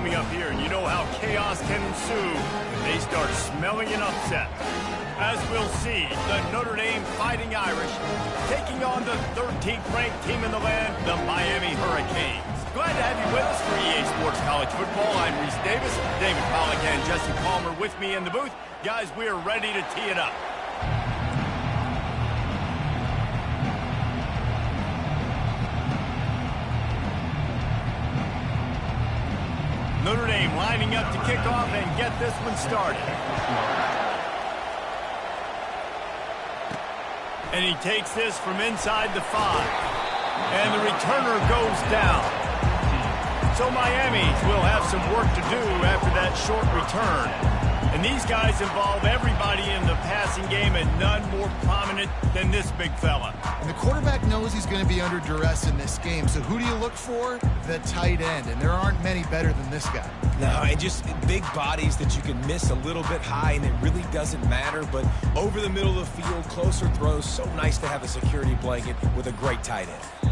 coming up here, and you know how chaos can ensue when they start smelling an upset. As we'll see, the Notre Dame Fighting Irish taking on the 13th ranked team in the land, the Miami Hurricanes. Glad to have you with us for EA Sports College Football. I'm Reese Davis, David Pollack and Jesse Palmer with me in the booth. Guys, we are ready to tee it up. Notre Dame lining up to kick off and get this one started. And he takes this from inside the 5. And the returner goes down. So Miami will have some work to do after that short return. And these guys involve everybody in the passing game, and none more prominent than this big fella. And the quarterback knows he's going to be under duress in this game. So who do you look for? The tight end. And there aren't many better than this guy. No, and just big bodies that you can miss a little bit high, and it really doesn't matter. But over the middle of the field, closer throws, so nice to have a security blanket with a great tight end.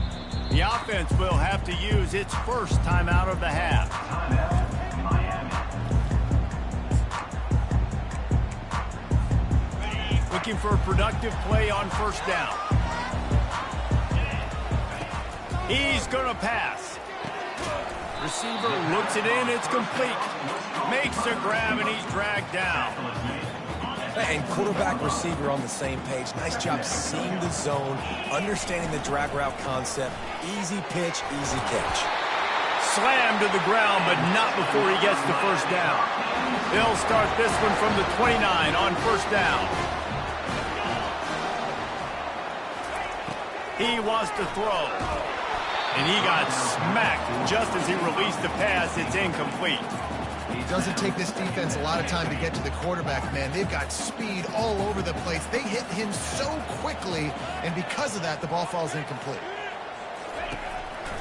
The offense will have to use its first timeout of the half. Looking for a productive play on first down. He's going to pass. Receiver looks it in, it's complete. Makes a grab, and he's dragged down. And quarterback receiver on the same page. Nice job seeing the zone, understanding the drag route concept. Easy pitch, easy catch. Slammed to the ground, but not before he gets the first down. They'll start this one from the 29 on first down. He wants to throw. And he got smacked just as he released the pass. It's incomplete. It doesn't take this defense a lot of time to get to the quarterback, man. They've got speed all over the place. They hit him so quickly, and because of that, the ball falls incomplete.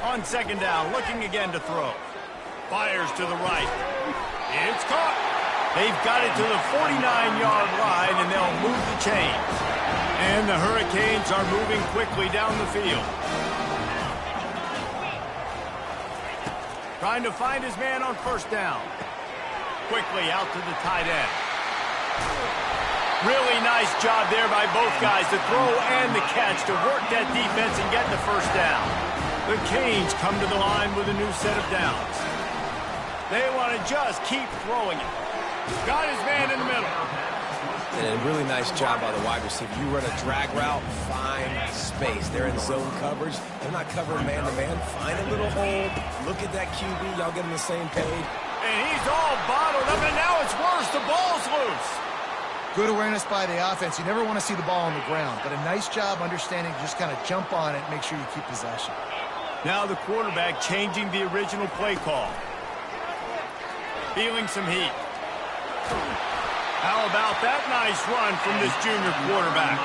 On second down, looking again to throw. Fires to the right. It's caught. They've got it to the 49-yard line, and they'll move the chains. And the Hurricanes are moving quickly down the field. Trying to find his man on first down. Quickly out to the tight end. Really nice job there by both guys, the throw and the catch, to work that defense and get the first down. The Canes come to the line with a new set of downs. They want to just keep throwing it. Got his man in the middle. And a really nice job by the wide receiver. You run a drag route, find space. They're in zone coverage. They're not covering man-to-man. Find a little hole. Look at that QB. Y'all get on the same page. And he's all bottled up, and now it's worse. The ball's loose. Good awareness by the offense. You never want to see the ball on the ground, but a nice job understanding to just kind of jump on it and make sure you keep possession. Now the quarterback changing the original play call. Feeling some heat. How about that nice run from this junior quarterback?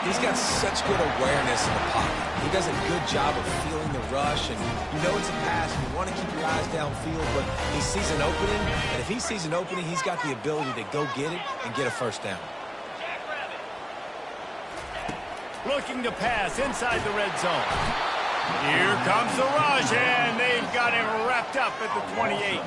He's got such good awareness in the pocket. He does a good job of feeling the rush, and you know it's a pass, and you want to keep your eyes downfield, but he sees an opening, and if he sees an opening, he's got the ability to go get it and get a first down. Looking to pass inside the red zone. Here comes the rush, and they've got him wrapped up at the 28.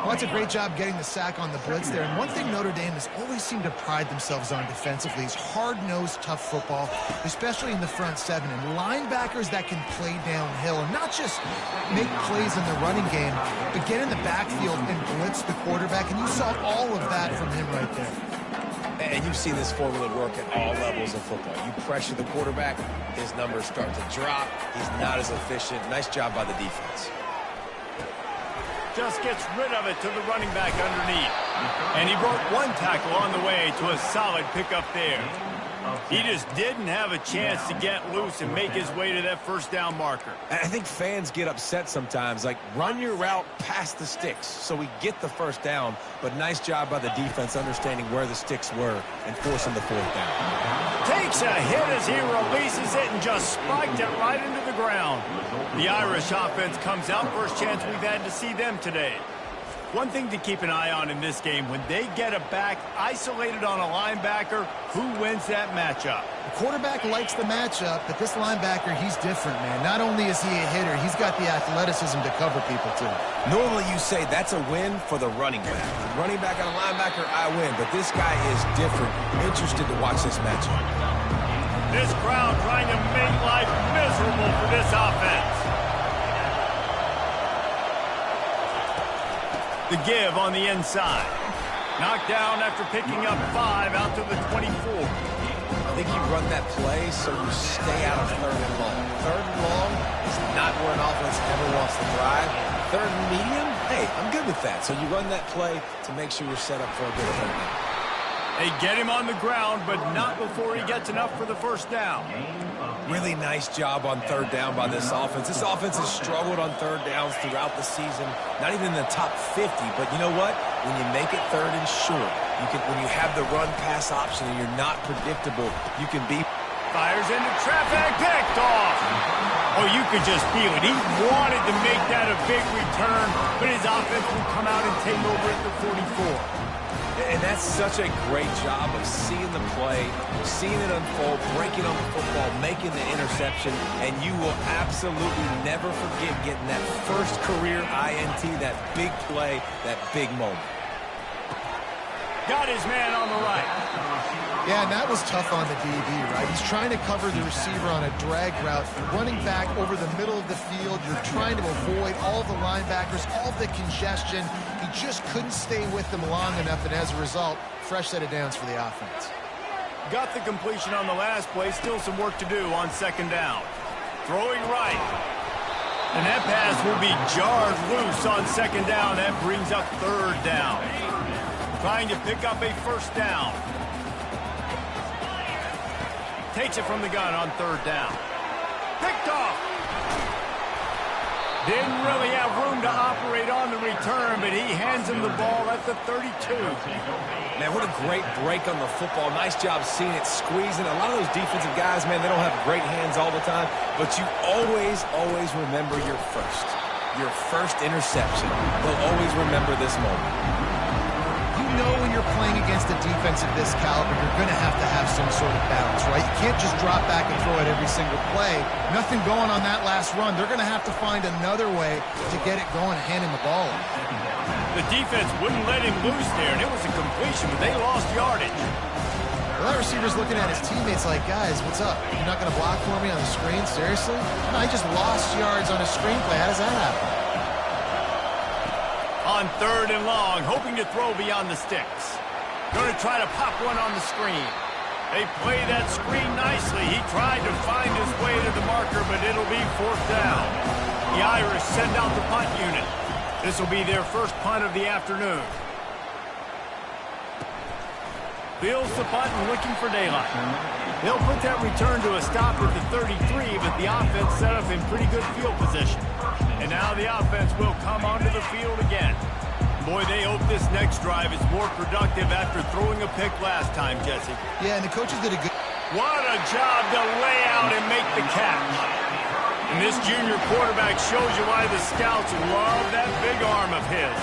Well, that's a great job getting the sack on the blitz there. And one thing Notre Dame has always seemed to pride themselves on defensively is hard-nosed, tough football, especially in the front seven. And linebackers that can play downhill and not just make plays in the running game, but get in the backfield and blitz the quarterback. And you saw all of that from him right there. And you've seen this formula work at all levels of football. You pressure the quarterback, his numbers start to drop. He's not as efficient. Nice job by the defense. Just gets rid of it to the running back underneath. And he broke one tackle on the way to a solid pickup there. He just didn't have a chance to get loose and make his way to that first down marker. I think fans get upset sometimes, like run your route past the sticks so we get the first down, but nice job by the defense understanding where the sticks were and forcing the fourth down. Takes a hit as he releases it and just spiked it right into the ground. The Irish offense comes out. First chance we've had to see them today. One thing to keep an eye on in this game, when they get a back isolated on a linebacker, who wins that matchup? The quarterback likes the matchup, but this linebacker, he's different, man. Not only is he a hitter, he's got the athleticism to cover people, too. Normally you say that's a win for the running back. Running back on a linebacker, I win. But this guy is different. Interested to watch this matchup. This crowd trying to make life miserable for this offense. The give on the inside. Knocked down after picking up 5 out to the 24. I think you run that play so you stay out of 3rd and long. 3rd and long is not where an offense ever wants to drive. 3rd and medium, hey, I'm good with that. So you run that play to make sure you're set up for a good 3rd down. They get him on the ground, but not before he gets enough for the first down. Really nice job on 3rd down by this offense. This offense has struggled on 3rd downs throughout the season. Not even in the top 50, but you know what? When you make it 3rd and short, when you have the run-pass option and you're not predictable, you can be... Fires into traffic, picked off. Oh, you could just feel it. He wanted to make that a big return, but his offense will come out and take over at the 44. And that's such a great job of seeing the play, seeing it unfold, breaking on the football, making the interception, and you will absolutely never forget getting that first career INT, that big play, that big moment. Got his man on the right. Yeah, and that was tough on the DB, right? He's trying to cover the receiver on a drag route, running back over the middle of the field. You're trying to avoid all the linebackers, all the congestion. He just couldn't stay with them long enough, and as a result, fresh set of downs for the offense. Got the completion on the last play. Still some work to do on 2nd down. Throwing right. And that pass will be jarred loose on 2nd down. That brings up 3rd down. Trying to pick up a 1st down. Takes it from the gun on 3rd down. Picked off. Didn't really have room to operate on the return, but he hands him the ball at the 32. Man, what a great break on the football. Nice job seeing it, squeezing. A lot of those defensive guys, man, they don't have great hands all the time, but you always remember your first interception. They'll always remember this moment. You know when you're playing against a defense of this caliber, you're going to have some sort of balance, right? You can't just drop back and throw it every single play. Nothing going on that last run. They're going to have to find another way to get it going and hand him the ball. The defense wouldn't let him loose there, and it was a completion, but they lost yardage. Well, that receiver's looking at his teammates like, guys, what's up? You're not going to block for me on the screen? Seriously? No, I just lost yards on a screenplay. How does that happen? On 3rd and long, hoping to throw beyond the sticks. Going to try to pop one on the screen. They play that screen nicely. He tried to find his way to the marker, but it'll be 4th down. The Irish send out the punt unit. This will be their first punt of the afternoon. Fields the punt and looking for daylight. They'll put that return to a stop at the 33, but the offense set up in pretty good field position. And now the offense will come onto the field again. Boy, they hope this next drive is more productive after throwing a pick last time, Jesse. Yeah, and the coaches did a good... What a job to lay out and make the catch. And this junior quarterback shows you why the scouts love that big arm of his.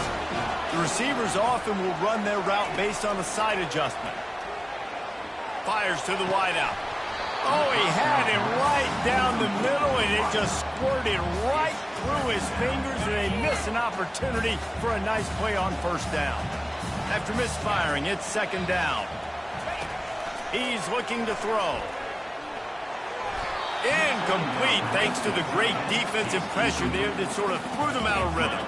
The receivers often will run their route based on a side adjustment. Fires to the wideout. Oh, he had him right down the middle, and it just squirted right through his fingers, and they miss an opportunity for a nice play on 1st down. After misfiring, it's 2nd down. He's looking to throw. Incomplete, thanks to the great defensive pressure there that sort of threw them out of rhythm.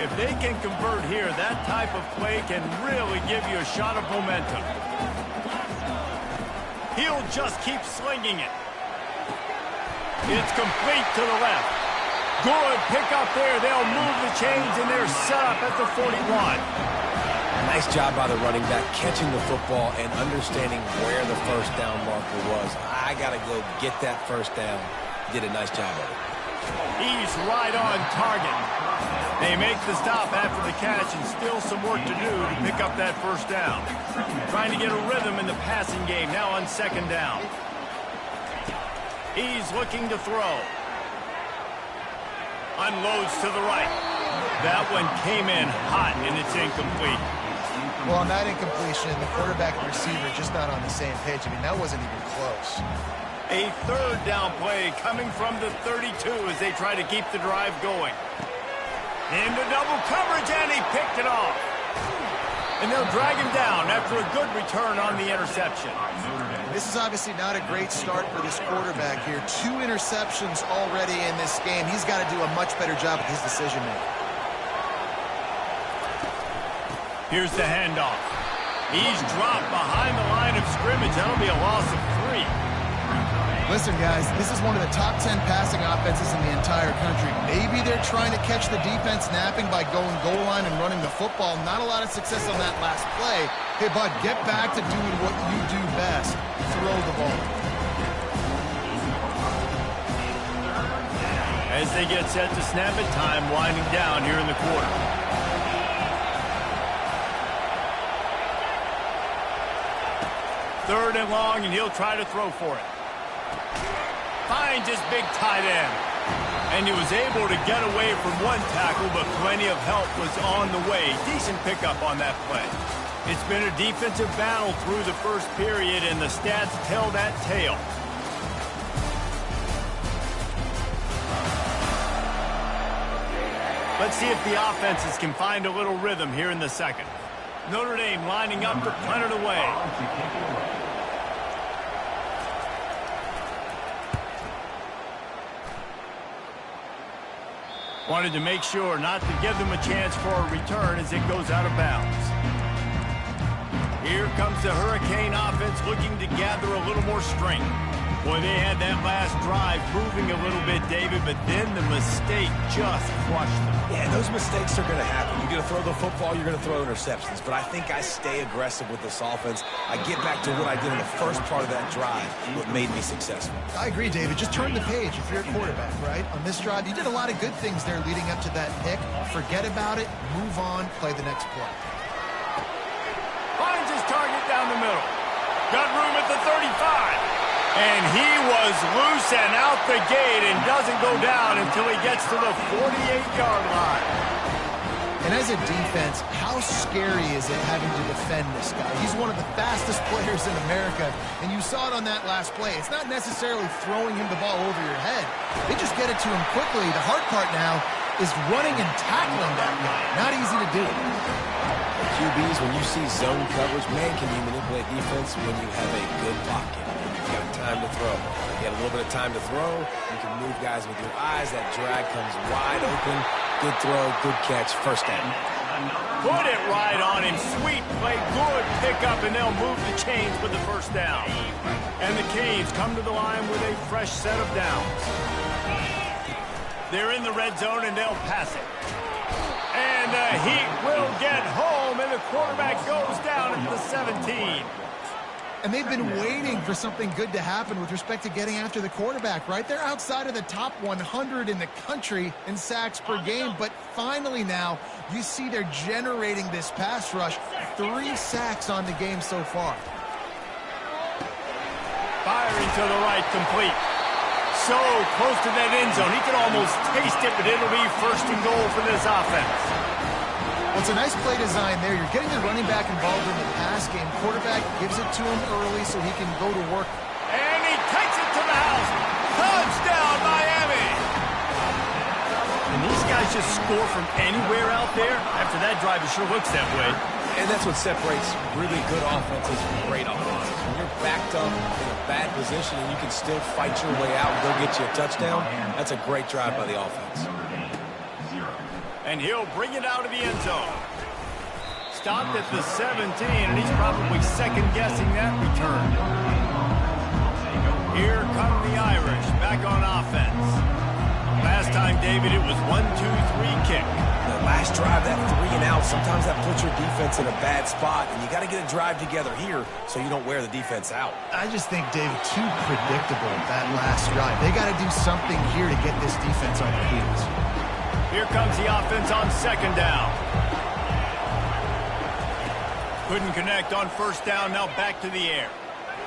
If they can convert here, that type of play can really give you a shot of momentum. He'll just keep slinging it. It's complete to the left. Good pickup there. They'll move the chains, and they're set up at the 41. Nice job by the running back, catching the football and understanding where the 1st down marker was. I got to go get that 1st down. Did a nice job of it. He's right on target. They make the stop after the catch, and still some work to do to pick up that 1st down. Trying to get a rhythm in the passing game, now on 2nd down. He's looking to throw. Unloads to the right. That one came in hot, and it's incomplete. Well, on that incompletion, the quarterback and receiver just not on the same page. I mean, that wasn't even close. A third down play coming from the 32 as they try to keep the drive going. Into double coverage, and he picked it off. And they'll drag him down after a good return on the interception. This is obviously not a great start for this quarterback here. 2 interceptions already in this game. He's got to do a much better job with his decision-making. Here's the handoff. He's dropped behind the line of scrimmage. That'll be a loss of 3. Listen, guys, this is one of the top 10 passing offenses in the entire country. Maybe they're trying to catch the defense napping by going goal line and running the football. Not a lot of success on that last play. Hey, bud, get back to doing what you do best. Throw the ball. As they get set to snap it, time winding down here in the quarter. Third and long, and he'll try to throw for it. Finds his big tight end. And he was able to get away from one tackle, but plenty of help was on the way. Decent pickup on that play. It's been a defensive battle through the first period, and the stats tell that tale. Let's see if the offenses can find a little rhythm here in the second. Notre Dame lining up to punt it away. Wanted to make sure not to give them a chance for a return as it goes out of bounds. Here comes the Hurricane offense looking to gather a little more strength. Boy, they had that last drive moving a little bit, David, but then the mistake just crushed them. Yeah, those mistakes are going to happen. You're going to throw the football, you're going to throw interceptions. But I think I stay aggressive with this offense. I get back to what I did in the first part of that drive, what made me successful. I agree, David. Just turn the page if you're a quarterback, right? On this drive, you did a lot of good things there leading up to that pick. Forget about it, move on, play the next play. Finds his target down the middle. Got room at the 35. And he was loose and out the gate and doesn't go down until he gets to the 48-yard line. And as a defense, how scary is it having to defend this guy? He's one of the fastest players in America, and you saw it on that last play. It's not necessarily throwing him the ball over your head. They just get it to him quickly. The hard part now is running and tackling that guy. Not easy to do. QBs, when you see zone coverage, man, can you manipulate defense when you have a good pocket? You got time to throw. You got a little bit of time to throw. You can move guys with your eyes. That drag comes wide open. Good throw, good catch, first down. Put it right on him. Sweet play, good pickup, and they'll move the chains with the first down. And the Canes come to the line with a fresh set of downs. They're in the red zone, and they'll pass it. And the Heat will get home, and the quarterback goes down at the 17. And they've been waiting for something good to happen with respect to getting after the quarterback, right? They're outside of the top 100 in the country in sacks per game, but finally now you see they're generating this pass rush. 3 sacks on the game so far. Firing to the right, complete. So close to that end zone. He can almost taste it, but it'll be first and goal for this offense. Well, it's a nice play design there. You're getting the running back involved in the pass game. Quarterback gives it to him early so he can go to work. And he takes it to the house. Touchdown, Miami. And these guys just score from anywhere out there. After that drive, it sure looks that way. And that's what separates really good offenses from great offenses. When you're backed up in a bad position and you can still fight your way out and go get you a touchdown, that's a great drive by the offense. And he'll bring it out of the end zone. Stopped at the 17, and he's probably second-guessing that return. Here come the Irish, back on offense. Last time, David, it was 1-2-3 kick. The last drive, that 3 and out, sometimes that puts your defense in a bad spot, and you got to get a drive together here so you don't wear the defense out. I just think, David, too predictable, that last drive. They got to do something here to get this defense on their heels. Here comes the offense on second down. Couldn't connect on first down, now back to the air.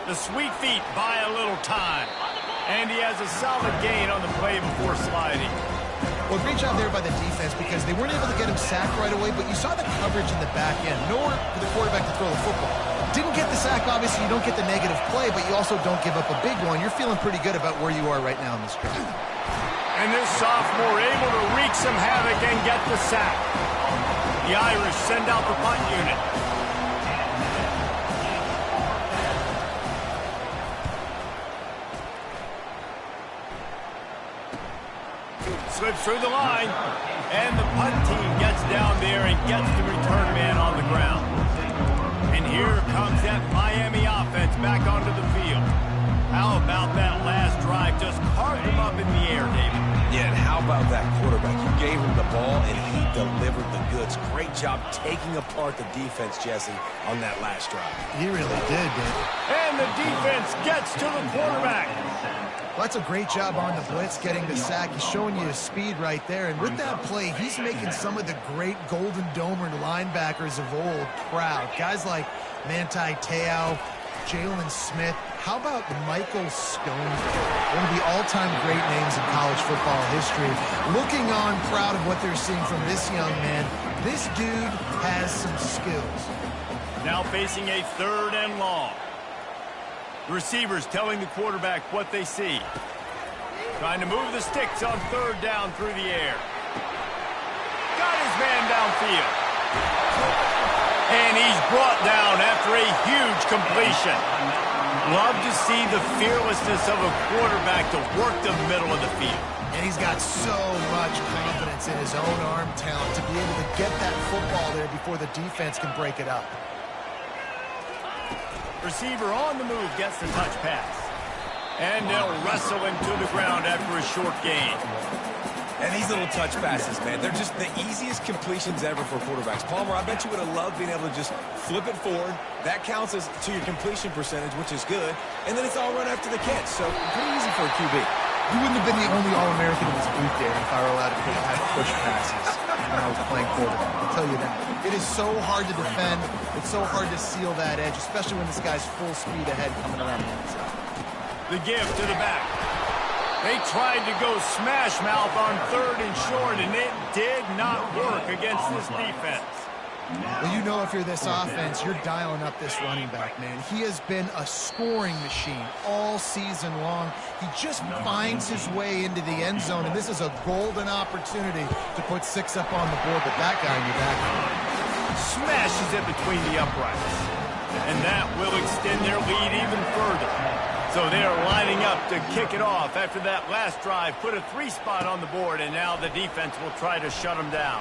The sweet feet buy a little time. And he has a solid gain on the play before sliding. Well, great job there by the defense because they weren't able to get him sacked right away, but you saw the coverage in the back end. Nowhere for the quarterback to throw the football. Didn't get the sack, obviously. You don't get the negative play, but you also don't give up a big one. You're feeling pretty good about where you are right now in this drive. And this sophomore able to wreak some havoc and get the sack. The Irish send out the punt unit. Slips through the line, and the punt team gets down there and gets the return man on the ground. And here comes that Miami offense back onto the field. How about that last drive? Just carved him up in the air, David. Yeah, and how about that quarterback? You gave him the ball, and he delivered the goods. Great job taking apart the defense, Jesse, on that last drive. He really did, David. And the defense gets to the quarterback. Well, that's a great job on the blitz, getting the sack. He's showing you his speed right there. And with that play, he's making some of the great Golden Domer linebackers of old proud. Guys like Manti Te'o, Jalen Smith. How about Michael Stoneberry? One of the all-time great names in college football history. Looking on, proud of what they're seeing from this young man. This dude has some skills. Now facing a 3rd and long. The receivers telling the quarterback what they see. Trying to move the sticks on 3rd down through the air. Got his man downfield. And he's brought down after a huge completion. Love to see the fearlessness of a quarterback to work the middle of the field. And he's got so much confidence in his own arm talent to be able to get that football there before the defense can break it up. Receiver on the move gets the touch pass. And they'll wrestle him to the ground after a short gain. And these little touch passes, man, they're just the easiest completions ever for quarterbacks. Palmer, I bet you would have loved being able to just flip it forward. That counts as to your completion percentage, which is good. And then it's all run after the catch. So pretty easy for a QB. He wouldn't have been the only All-American in his booth there if I were allowed to have push passes when I was playing quarterback. I'll tell you that. It is so hard to defend. It's so hard to seal that edge, especially when this guy's full speed ahead coming around the inside. The give to the back. They tried to go smash mouth on 3rd and short, and it did not work against this defense. Well, you know if you're this offense, you're dialing up this running back, man. He has been a scoring machine all season long. He just finds his way into the end zone, and this is a golden opportunity to put 6 up on the board, but that guy in your back smashes it between the uprights. And that will extend their lead even further. So they are lining up to kick it off after that last drive. Put a 3 spot on the board, and now the defense will try to shut them down.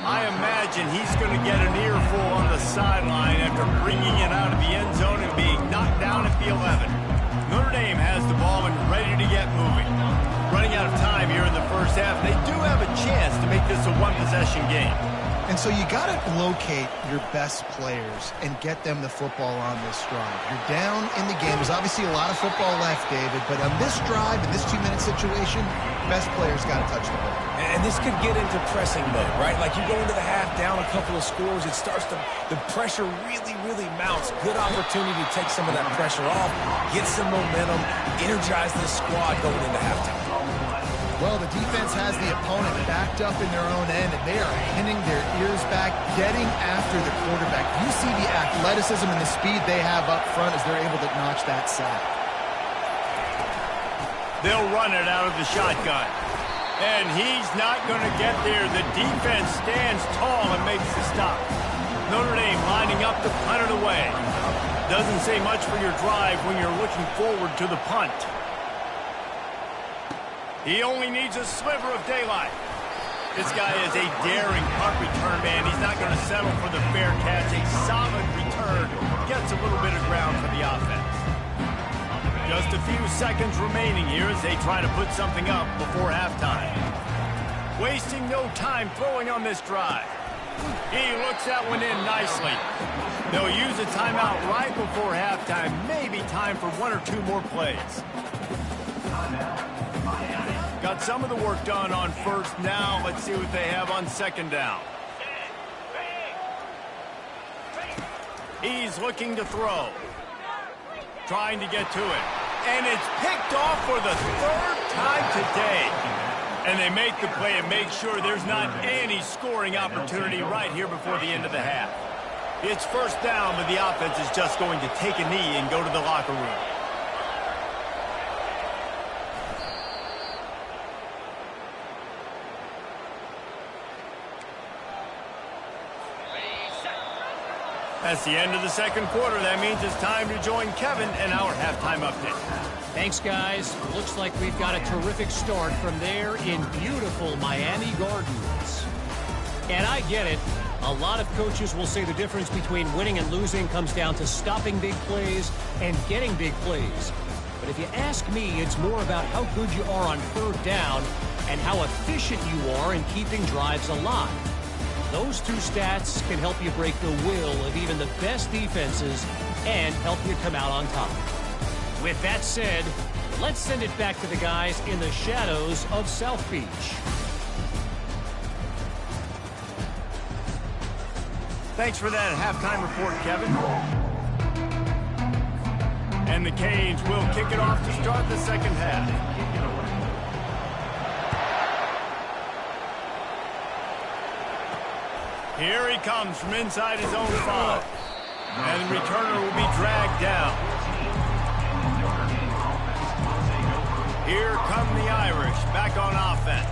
I imagine he's going to get an earful on the sideline after bringing it out of the end zone and being knocked down at the 11. Notre Dame has the ball and ready to get moving. Running out of time here in the first half. They do have a chance to make this a one-possession game. And so you got to locate your best players and get them the football on this drive. You're down in the game. There's obviously a lot of football left, David, but on this drive, in this 2-minute situation, best players got to touch the ball. And this could get into pressing mode, right? Like you go into the half down a couple of scores, it starts to, the pressure really mounts. Good opportunity to take some of that pressure off, get some momentum, energize this squad going into halftime. Well, the defense has the opponent backed up in their own end, and they are pinning their ears back, getting after the quarterback. You see the athleticism and the speed they have up front as they're able to notch that sack. They'll run it out of the shotgun. And he's not going to get there. The defense stands tall and makes the stop. Notre Dame lining up to punt it away. Doesn't say much for your drive when you're looking forward to the punt. He only needs a sliver of daylight. This guy is a daring punt return man. He's not going to settle for the fair catch. A solid return gets a little bit of ground for the offense. Just a few seconds remaining here as they try to put something up before halftime. Wasting no time throwing on this drive. He looks that one in nicely. They'll use a timeout right before halftime. Maybe time for 1 or 2 more plays. Got some of the work done on 1st. Now let's see what they have on 2nd down. He's looking to throw. Trying to get to it. And it's picked off for the 3rd time today. And they make the play and make sure there's not any scoring opportunity right here before the end of the half. It's first down, but the offense is just going to take a knee and go to the locker room. That's the end of the second quarter. That means it's time to join Kevin and our halftime update. Thanks, guys. Looks like we've got a terrific start from there in beautiful Miami Gardens. And I get it. A lot of coaches will say the difference between winning and losing comes down to stopping big plays and getting big plays. But if you ask me, it's more about how good you are on third down and how efficient you are in keeping drives alive. Those two stats can help you break the will of even the best defenses and help you come out on top. With that said, let's send it back to the guys in the shadows of South Beach. Thanks for that halftime report, Kevin. And the Canes will kick it off to start the second half. Here he comes from inside his own 5. And the returner will be dragged down. Here come the Irish back on offense.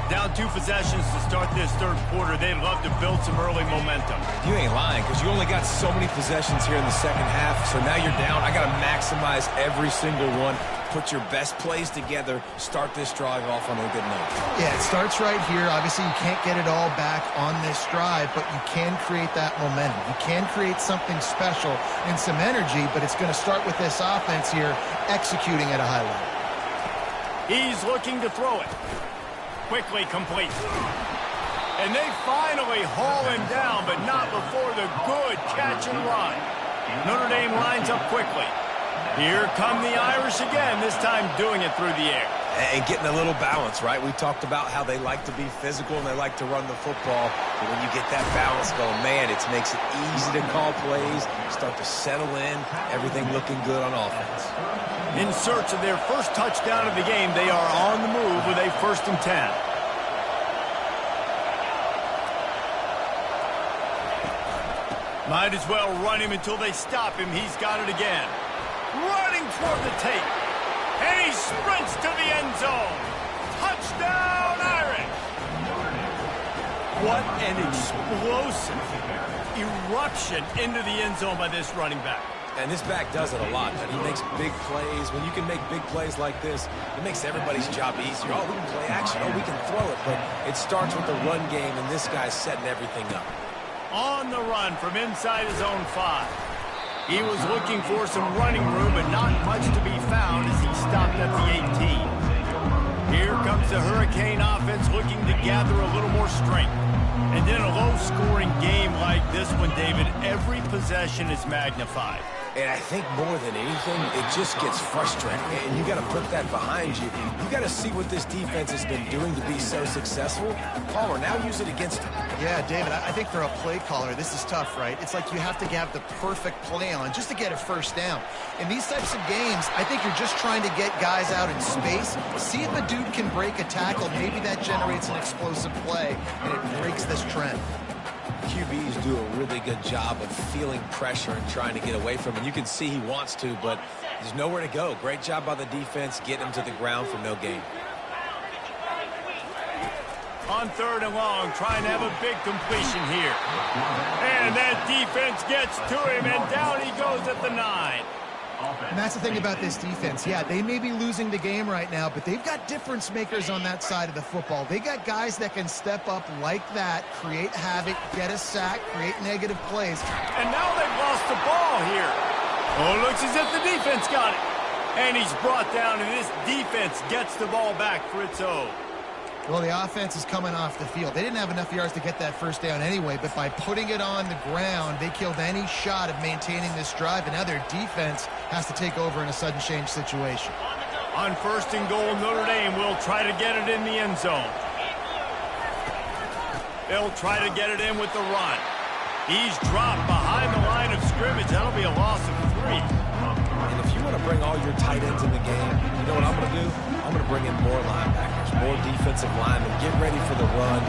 Down 2 possessions to start this third quarter. They'd love to build some early momentum. You ain't lying, because you only got so many possessions here in the second half. So now you're down. I got to maximize every single one. Put your best plays together. Start this drive off on a good note. Yeah, it starts right here. Obviously, you can't get it all back on this drive, but you can create that momentum. You can create something special and some energy, but it's going to start with this offense here executing at a high level. He's looking to throw it. Quickly complete. And they finally haul him down, but not before the good catch and run. Notre Dame lines up quickly. Here come the Irish again, this time doing it through the air. And getting a little balance, right? We talked about how they like to be physical and they like to run the football. But when you get that balance going, man, it makes it easy to call plays, start to settle in, everything looking good on offense. In search of their first touchdown of the game, they are on the move with a 1st and 10. Might as well run him until they stop him. He's got it again. Running toward the tape. And he sprints to the end zone. Touchdown, Irish! What an explosive eruption into the end zone by this running back. And this back does it a lot. And he makes big plays. When you can make big plays like this, it makes everybody's job easier. Oh, we can play action. Oh, we can throw it. But it starts with the run game, and this guy's setting everything up. On the run from inside his own 5. He was looking for some running room, but not much to be found as he stopped at the 18. Here comes the Hurricane offense looking to gather a little more strength. And in a low-scoring game like this one, David, every possession is magnified. And I think more than anything, it just gets frustrating. And you got to put that behind you. You got to see what this defense has been doing to be so successful. Palmer, now use it against him. Yeah, David, I think for a play caller, this is tough, right? It's like you have to have the perfect play on just to get a first down. In these types of games, I think you're just trying to get guys out in space, see if a dude can break a tackle. Maybe that generates an explosive play, and it breaks this trend. QBs do a really good job of feeling pressure and trying to get away from it. You can see he wants to, but there's nowhere to go. Great job by the defense, getting him to the ground for no gain. On 3rd and long, trying to have a big completion here. And that defense gets to him, and down he goes at the 9. And that's the thing about this defense. Yeah, they may be losing the game right now, but they've got difference makers on that side of the football. They got guys that can step up like that, create havoc, get a sack, create negative plays. And now they've lost the ball here. Oh, it looks as if the defense got it. And he's brought down, and this defense gets the ball back for its own. Well, the offense is coming off the field. They didn't have enough yards to get that first down anyway, but by putting it on the ground, they killed any shot of maintaining this drive, and now their defense has to take over in a sudden change situation. On 1st and goal, Notre Dame will try to get it in the end zone. They'll try to get it in with the run. He's dropped behind the line of scrimmage. That'll be a loss of 3. And if you want to bring all your tight ends in the game, you know what I'm going to do? I'm going to bring in more linebackers. snaps, more defensive linemen. Get ready for the run.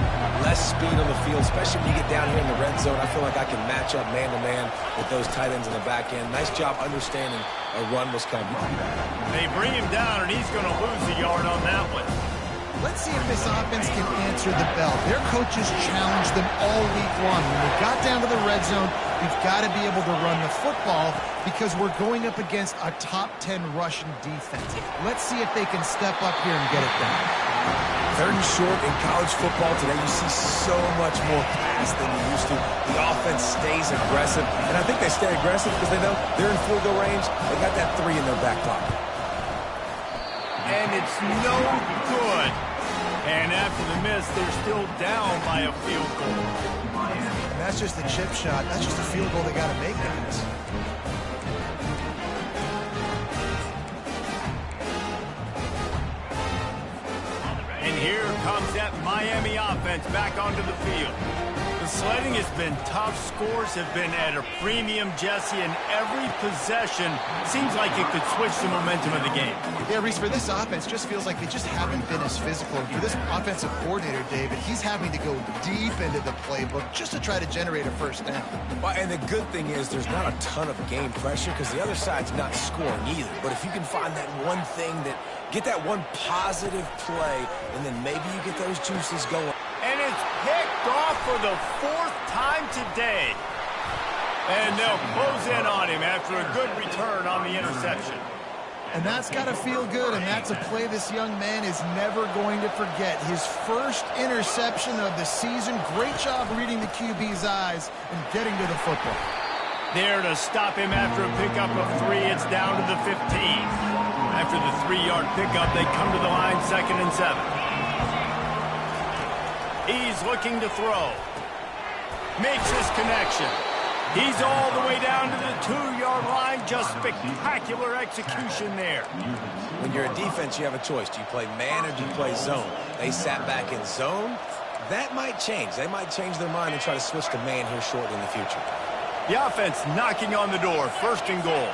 Less speed on the field, especially when you get down here in the red zone. I feel like I can match up man-to-man with those tight ends in the back end. Nice job understanding a run was coming. They bring him down, and he's going to lose a yard on that one. Let's see if this offense can answer the bell. Their coaches challenged them all week long. When they got down to the red zone, we've got to be able to run the football because we're going up against a top 10 rushing defense. Let's see if they can step up here and get it done. Third and short in college football today, you see so much more pass than you used to. The offense stays aggressive, and I think they stay aggressive because they know they're in field goal range. They got that 3 in their back pocket. And it's no good. And after the miss, they're still down by a field goal. And that's just a chip shot. That's just a field goal they got to make, guys. And here comes that Miami offense back onto the field. The sledding has been tough. Scores have been at a premium, Jesse, and every possession seems like it could switch the momentum of the game. Yeah, Reese, for this offense, just feels like they just haven't been as physical. And for this offensive coordinator, David, he's having to go deep into the playbook just to try to generate a first down. Well, and the good thing is there's not a ton of game pressure because the other side's not scoring either. But if you can find that one thing get that one positive play, and then maybe you get those juices going. And it's picked off for the 4th time today. And they'll close in on him after a good return on the interception. And that's got to feel good, and that's a play this young man is never going to forget. His first interception of the season. Great job reading the QB's eyes and getting to the football. There to stop him after a pickup of 3. It's down to the 15. After the 3-yard pickup, they come to the line 2nd and 7. He's looking to throw. Makes his connection. He's all the way down to the 2-yard line. Just spectacular execution there. When you're a defense, you have a choice. Do you play man or do you play zone? They sat back in zone. That might change. They might change their mind and try to switch to man here shortly in the future. The offense knocking on the door. 1st and goal.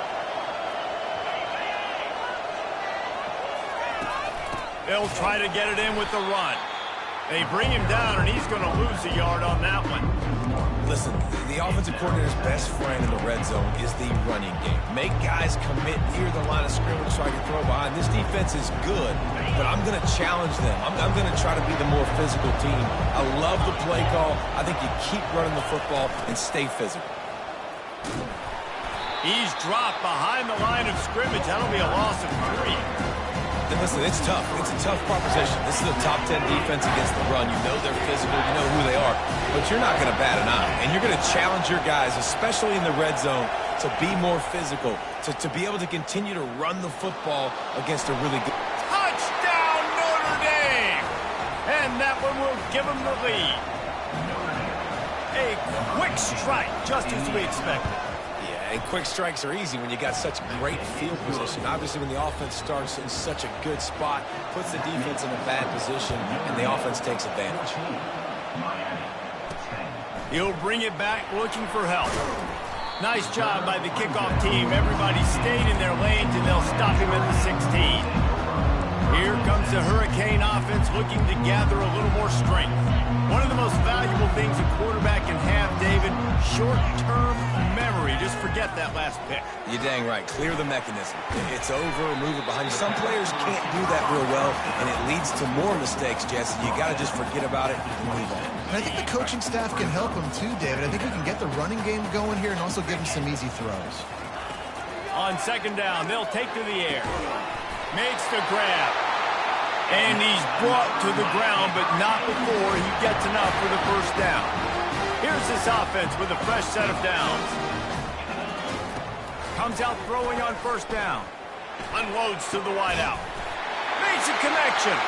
They'll try to get it in with the run. They bring him down, and he's going to lose a yard on that one. Listen, the offensive coordinator's best friend in the red zone is the running game. Make guys commit near the line of scrimmage so I can throw behind. This defense is good, but I'm going to challenge them. I'm going to try to be the more physical team. I love the play call. I think you keep running the football and stay physical. He's dropped behind the line of scrimmage. That'll be a loss of 3. And listen, it's tough. It's a tough proposition. This is a top 10 defense against the run. You know they're physical. You know who they are. But you're not going to bat an eye. And you're going to challenge your guys, especially in the red zone, to be more physical, to be able to continue to run the football against a really good... Touchdown, Notre Dame! And that one will give them the lead. A quick strike, just as we expected. And quick strikes are easy when you got such great field position. Obviously, when the offense starts in such a good spot, puts the defense in a bad position, and the offense takes advantage. He'll bring it back looking for help. Nice job by the kickoff team. Everybody stayed in their lanes, and they'll stop him at the 16. Here comes the Hurricane offense looking to gather a little more strength. One of the most valuable things a quarterback can have, David, short-term memory. Just forget that last pick. You're dang right. Clear the mechanism. It's over, move it behind you. Some players can't do that real well, and it leads to more mistakes, Jesse. You got to just forget about it and move on. And I think the coaching staff can help him too, David. I think we can get the running game going here and also give him some easy throws. On 2nd down, they'll take to the air. Makes the grab. And he's brought to the ground, but not before he gets enough for the 1st down. Here's this offense with a fresh set of downs. Comes out throwing on 1st down. Unloads to the wideout. Makes a connection.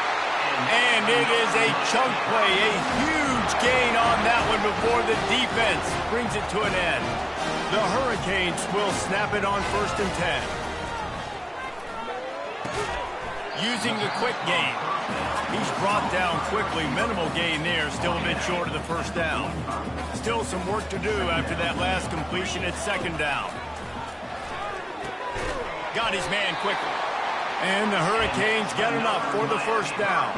And it is a chunk play, a huge gain on that one before the defense brings it to an end. The Hurricanes will snap it on 1st and 10. Using the quick game. He's brought down quickly. Minimal gain there. Still a bit short of the 1st down. Still some work to do after that last completion at 2nd down. Got his man quickly. And the Hurricanes get enough for the first down.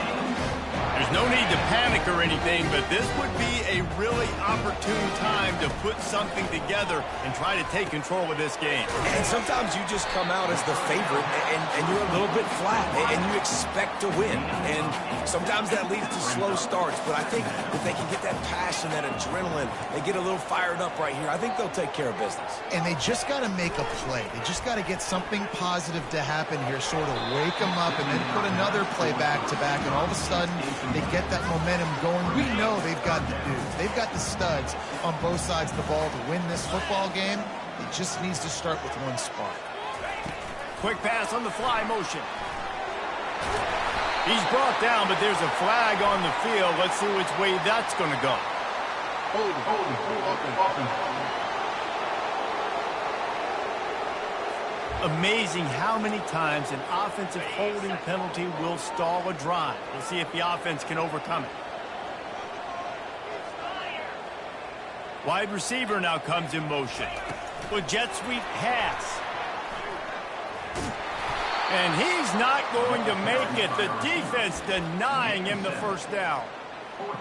There's no need to panic or anything, but this would be a really opportune time to put something together and try to take control of this game. And sometimes you just come out as the favorite, and you're a little bit flat, and you expect to win. And sometimes that leads to slow starts, but I think if they can get that passion, that adrenaline, they get a little fired up right here, I think they'll take care of business. And they just got to make a play. They just got to get something positive to happen here, sort of wake them up, and then put another play back-to-back, and all of a sudden they get that momentum going. We know they've got the dudes. They've got the studs on both sides of the ball to win this football game. It just needs to start with one spark. Quick pass on the fly motion. He's brought down, but there's a flag on the field. Let's see which way that's going to go. Amazing how many times an offensive holding penalty will stall a drive. We'll see if the offense can overcome it. Wide receiver now comes in motion. With jet sweep pass. And he's not going to make it. The defense denying him the first down.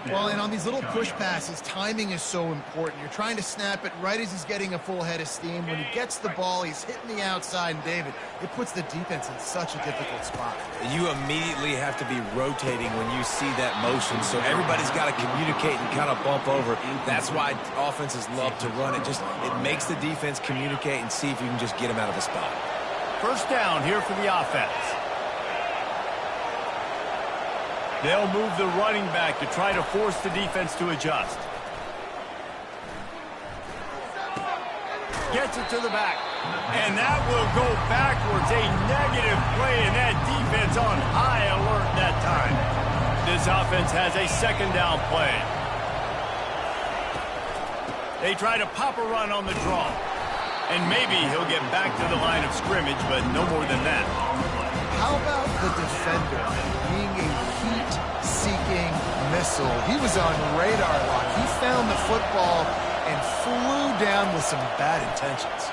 Well, and on these little push passes, timing is so important. You're trying to snap it right as he's getting a full head of steam. When he gets the ball, he's hitting the outside, and David, it puts the defense in such a difficult spot. You immediately have to be rotating when you see that motion, so everybody's got to communicate and kind of bump over. That's why offenses love to run it. It makes the defense communicate and see if you can just get them out of a spot. First down here for the offense. They'll move the running back to try to force the defense to adjust. Gets it to the back. And that will go backwards. A negative play, and that defense on high alert that time. This offense has a second down play. They try to pop a run on the draw. And maybe he'll get back to the line of scrimmage, but no more than that. How about the defender being a heat-seeking missile? He was on radar lock. He found the football and flew down with some bad intentions.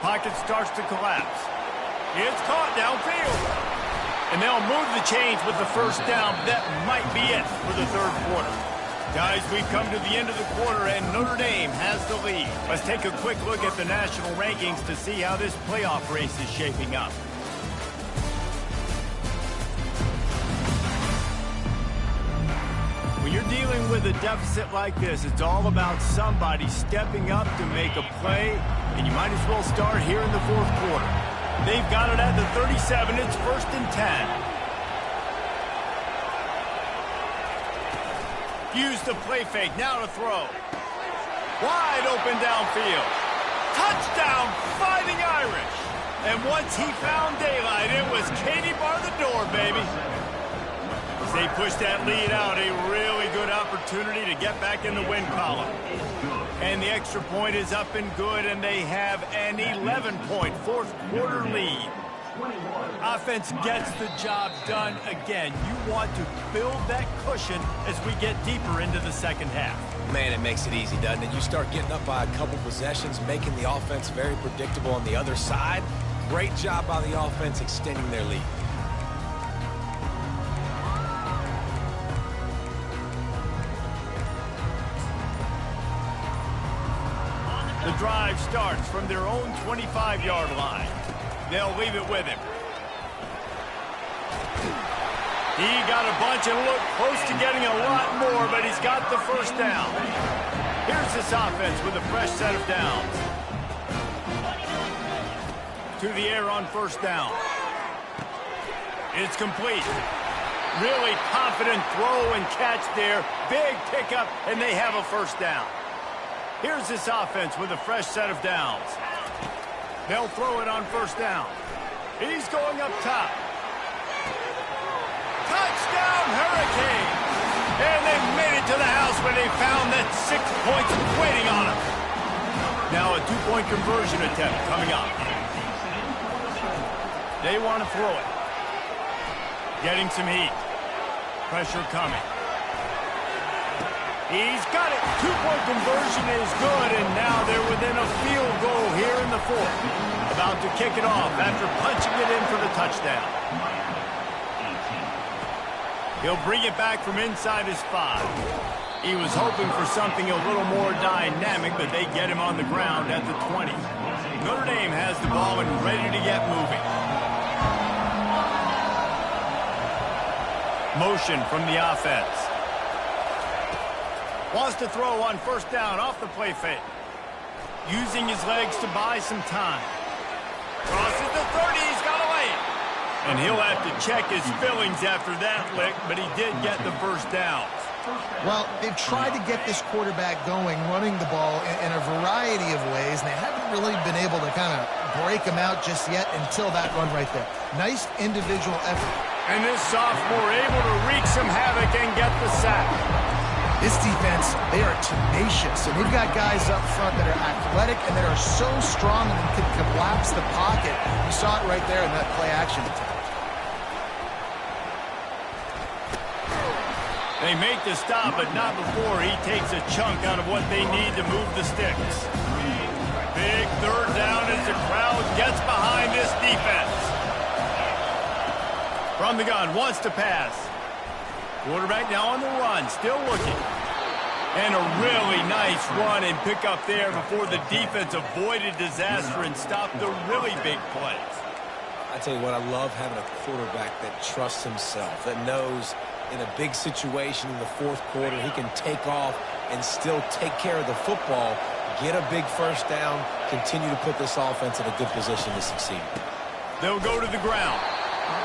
Pocket starts to collapse. It's caught downfield. And they'll move the chains with the first down. That might be it for the third quarter. Guys, we've come to the end of the quarter, and Notre Dame has the lead. Let's take a quick look at the national rankings to see how this playoff race is shaping up. When you're dealing with a deficit like this, it's all about somebody stepping up to make a play, and you might as well start here in the fourth quarter. They've got it at the 37. It's 1st and 10. Use the play fake, now to throw. Wide open downfield. Touchdown, Fighting Irish. And once he found daylight, it was Katie bar the door, baby. As they push that lead out, a really good opportunity to get back in the win column. And the extra point is up and good, and they have an 11-point fourth quarter lead. Offense gets the job done again. You want to build that cushion as we get deeper into the second half. Man, it makes it easy, doesn't it? You start getting up by a couple possessions, making the offense very predictable on the other side. Great job by the offense extending their lead. The drive starts from their own 25-yard line. They'll leave it with him. He got a bunch and looked close to getting a lot more, but he's got the first down. Here's this offense with a fresh set of downs. To the air on first down. It's complete. Really confident throw and catch there. Big pickup, and they have a first down. Here's this offense with a fresh set of downs. They'll throw it on first down. He's going up top. Touchdown, Hurricane! And they made it to the house where they found that 6 points waiting on them. Now a two-point conversion attempt coming up. They want to throw it. Getting some heat. Pressure coming. He's got it. Two-point conversion is good, and now they're within a field goal here in the fourth. About to kick it off after punching it in for the touchdown. He'll bring it back from inside his 5. He was hoping for something a little more dynamic, but they get him on the ground at the 20. Notre Dame has the ball and ready to get moving. Motion from the offense. Wants to throw on first down off the play fake. Using his legs to buy some time. Crosses the 30, he's got away. And he'll have to check his fillings after that lick, but he did get the first down. Well, they've tried to get this quarterback going, running the ball in a variety of ways, and they haven't really been able to kind of break him out just yet until that run right there. Nice individual effort. And this sophomore able to wreak some havoc and get the sack. This defense, they are tenacious, and they've got guys up front that are athletic and that are so strong and can collapse the pocket. You saw it right there in that play-action attempt. They make the stop, but not before he takes a chunk out of what they need to move the sticks. Big third down as the crowd gets behind this defense. From the gun, wants to pass. Quarterback now on the run, still looking. And a really nice run and pick up there before the defense avoided disaster and stopped the really big plays. I tell you what, I love having a quarterback that trusts himself, that knows in a big situation in the fourth quarter he can take off and still take care of the football, get a big first down, continue to put this offense in a good position to succeed. They'll go to the ground.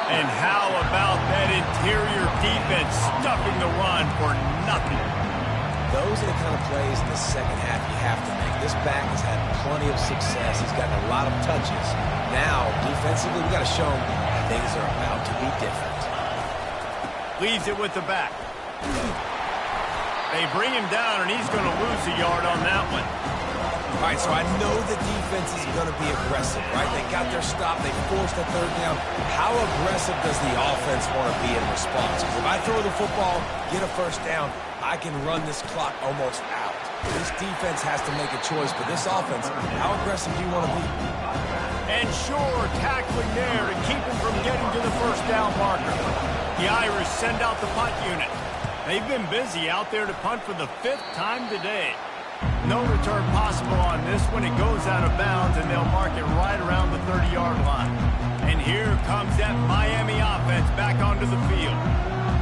And how about that interior defense stuffing the run for nothing? Those are the kind of plays in the second half you have to make. This back has had plenty of success. He's gotten a lot of touches. Now, defensively, we've got to show him things are about to be different. Leaves it with the back. They bring him down, and he's going to lose a yard on that one. All right, so I know the defense is going to be aggressive, right? They got their stop. They forced the third down. How aggressive does the offense want to be in response? Because if I throw the football, get a first down, I can run this clock almost out. This defense has to make a choice, but this offense, how aggressive do you want to be? And sure, tackling there to keep him from getting to the first down marker. The Irish send out the punt unit. They've been busy out there to punt for the 5th time today. No return possible on this one. It goes out of bounds, and they'll mark it right around the 30-yard line. And here comes that Miami offense back onto the field.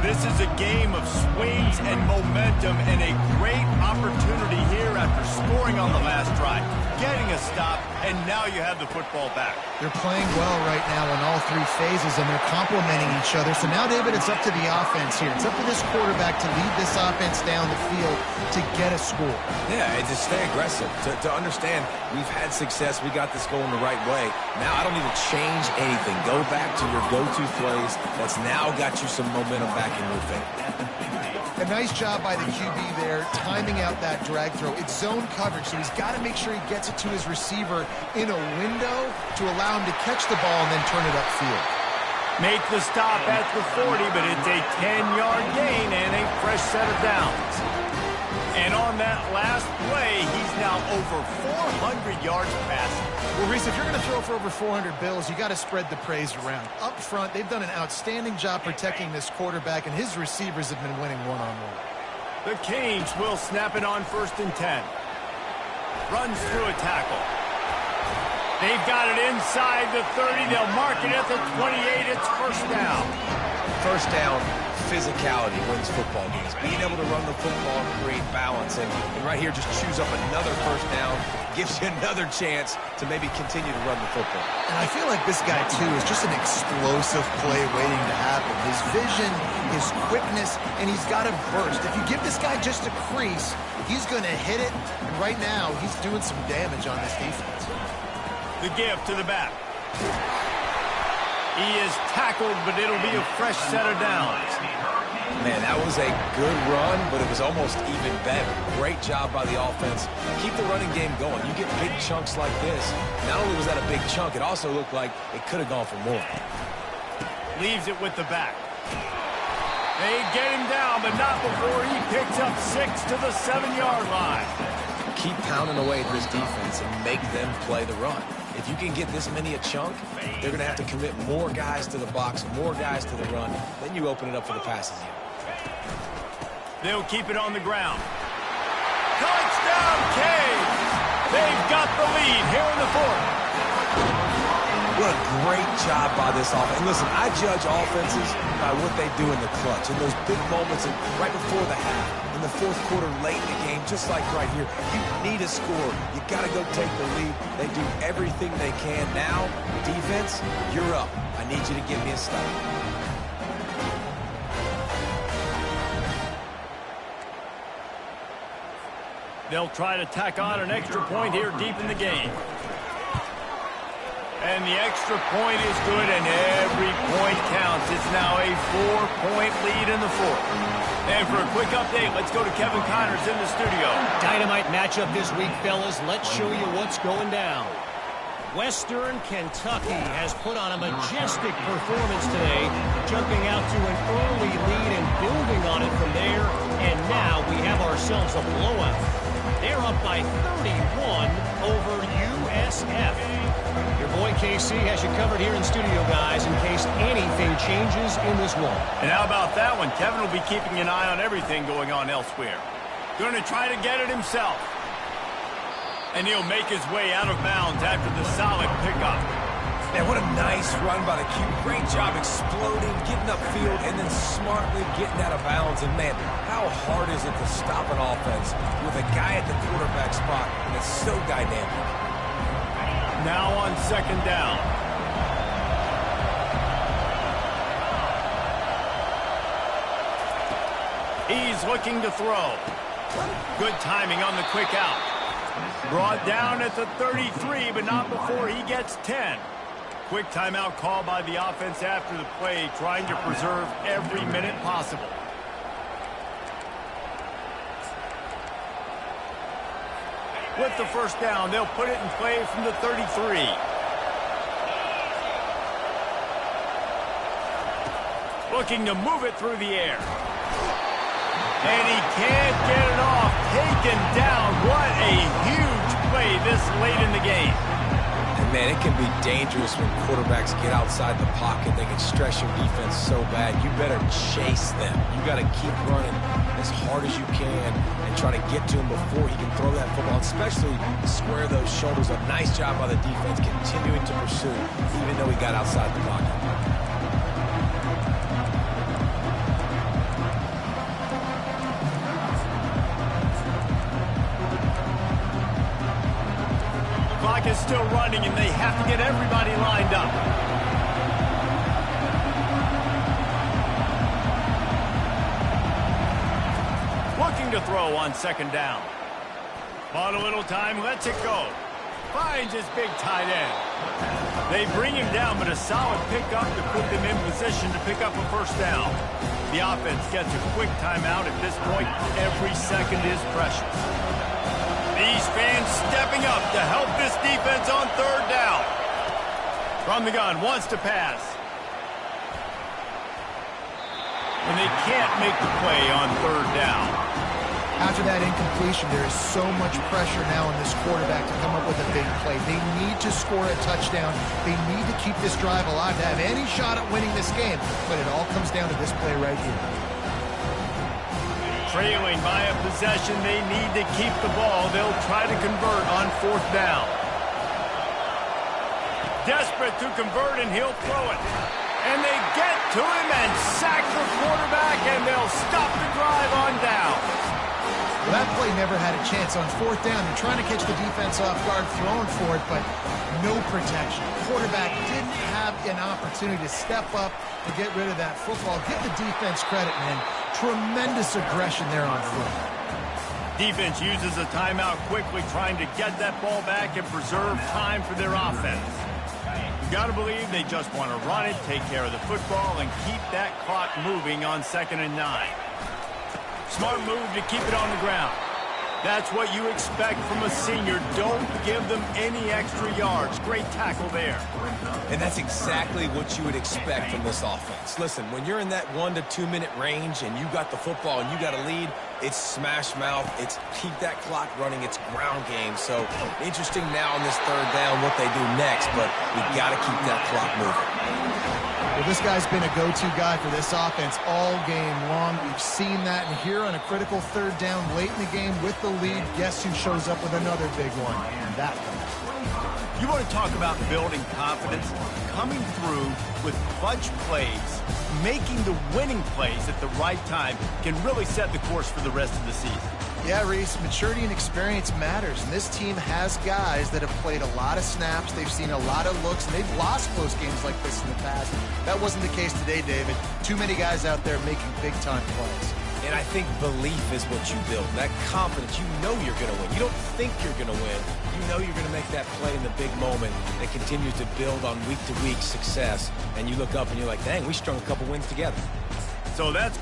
This is a game of swings and momentum, and a great opportunity here after scoring on the last drive, getting a stop, and now you have the football back. They're playing well right now in all 3 phases, and they're complementing each other. So now, David, it's up to the offense here. It's up to this quarterback to lead this offense down the field to get a score. Yeah, and to stay aggressive, to understand we've had success, we got this going the right way. Now I don't need to change anything. Go back to your go-to plays. That's now got you some momentum back in your favor. A nice job by the QB there, timing out that drag throw. It's zone coverage, so he's got to make sure he gets it to his receiver in a window to allow him to catch the ball and then turn it upfield. Make the stop at the 40, but it's a 10-yard gain and a fresh set of downs. And on that last play, he's now over 400 yards passing. Well, Reese, if you're going to throw for over 400 bills, you got to spread the praise around. Up front, they've done an outstanding job protecting this quarterback, and his receivers have been winning one-on-one. The Canes will snap it on 1st and 10. Runs through a tackle. They've got it inside the 30. They'll mark it at the 28. It's first down. First down, physicality wins football games. Being able to run the football and create balance. And right here, just choose up another first down. Gives you another chance to maybe continue to run the football. And I feel like this guy, too, is just an explosive play waiting to happen. His vision, his quickness, and he's got a burst. If you give this guy just a crease, he's going to hit it. And right now, he's doing some damage on this defense. The give to the back. He is tackled, but it'll be a fresh set of downs. Man, that was a good run, but it was almost even better. Great job by the offense. Keep the running game going. You get big chunks like this. Not only was that a big chunk, it also looked like it could have gone for more. Leaves it with the back. They get him down, but not before he picks up 6 to the 7-yard line. Keep pounding away at this defense and make them play the run. If you can get this many a chunk, they're going to have to commit more guys to the box, more guys to the run. Then you open it up for the passes. They'll keep it on the ground. Touchdown, Cavs! They've got the lead here in the fourth. What a great job by this offense. And listen, I judge offenses by what they do in the clutch. In those big moments and right before the half, in the fourth quarter, late in the game, just like right here, you need a score. You got to go take the lead. They do everything they can. Now, defense, you're up. I need you to give me a stop. They'll try to tack on an extra point here deep in the game. And the extra point is good, and every point counts. It's now a 4-point lead in the fourth. And for a quick update, let's go to Kevin Connors in the studio. Dynamite matchup this week, fellas. Let's show you what's going down. Western Kentucky has put on a majestic performance today, jumping out to an early lead and building on it from there. And now we have ourselves a blowout. They're up by 31 over USF. Your boy KC has you covered here in studio, guys, in case anything changes in this one. And how about that one? Kevin will be keeping an eye on everything going on elsewhere. Going to try to get it himself. And he'll make his way out of bounds after the solid pickup. Man, what a nice run by the Q. Great job exploding, getting upfield, and then smartly getting out of bounds. And, man, how hard is it to stop an offense with a guy at the quarterback spot that's so dynamic? Now on second down. He's looking to throw. Good timing on the quick out. Brought down at the 33, but not before he gets 10. Quick timeout call by the offense after the play, trying to preserve every minute possible. With the first down, they'll put it in play from the 33. Looking to move it through the air. And he can't get it off. Taken down. What a huge play this late in the game. And, man, it can be dangerous when quarterbacks get outside the pocket. They can stress your defense so bad. You better chase them. You got to keep running as hard as you can and try to get to him before he can throw that football, especially square those shoulders. A nice job by the defense continuing to pursue, even though he got outside the pocket. Clock is still running, and they have to get everybody lined up. Looking to throw on second down. Bought a little time, lets it go. Finds his big tight end. They bring him down, but a solid pickup to put them in position to pick up a first down. The offense gets a quick timeout. At this point, every second is precious. These fans stepping up to help this defense on third down. From the gun, wants to pass. And they can't make the play on third down. After that incompletion, there is so much pressure now on this quarterback to come up with a big play. They need to score a touchdown. They need to keep this drive alive to have any shot at winning this game. But it all comes down to this play right here. Trailing by a possession, they need to keep the ball. They'll try to convert on fourth down. Desperate to convert, and he'll throw it. And they get to him and sack the quarterback, and they'll stop the drive on down. Well, that play never had a chance. On fourth down, they're trying to catch the defense off guard, throwing for it, but no protection. Quarterback didn't have an opportunity to step up and get rid of that football. Give the defense credit, man. Tremendous aggression there on foot. Defense uses a timeout quickly, trying to get that ball back and preserve time for their offense. You got to believe they just want to run it, take care of the football, and keep that clock moving on 2nd and 9. Smart move to keep it on the ground. That's what you expect from a senior. Don't give them any extra yards. Great tackle there. And that's exactly what you would expect from this offense. Listen, when you're in that 1 to 2 minute range and you got the football and you got a lead, it's smash mouth, it's keep that clock running, it's ground game. So interesting now on this third down what they do next, but we got to keep that clock moving. Well, this guy's been a go-to guy for this offense all game long. We've seen that, and here on a critical third down late in the game with the lead, guess who shows up with another big one? And that one. You want to talk about building confidence? Coming through with clutch plays, making the winning plays at the right time can really set the course for the rest of the season. Yeah, Reese, maturity and experience matters, and this team has guys that have played a lot of snaps. They've seen a lot of looks, and they've lost close games like this in the past. That wasn't the case today, David. Too many guys out there making big-time plays. And I think belief is what you build. That confidence, you know you're going to win. You don't think you're going to win. You know you're going to make that play in the big moment that continues to build on week-to-week success. And you look up and you're like, dang, we strung a couple wins together. So that's...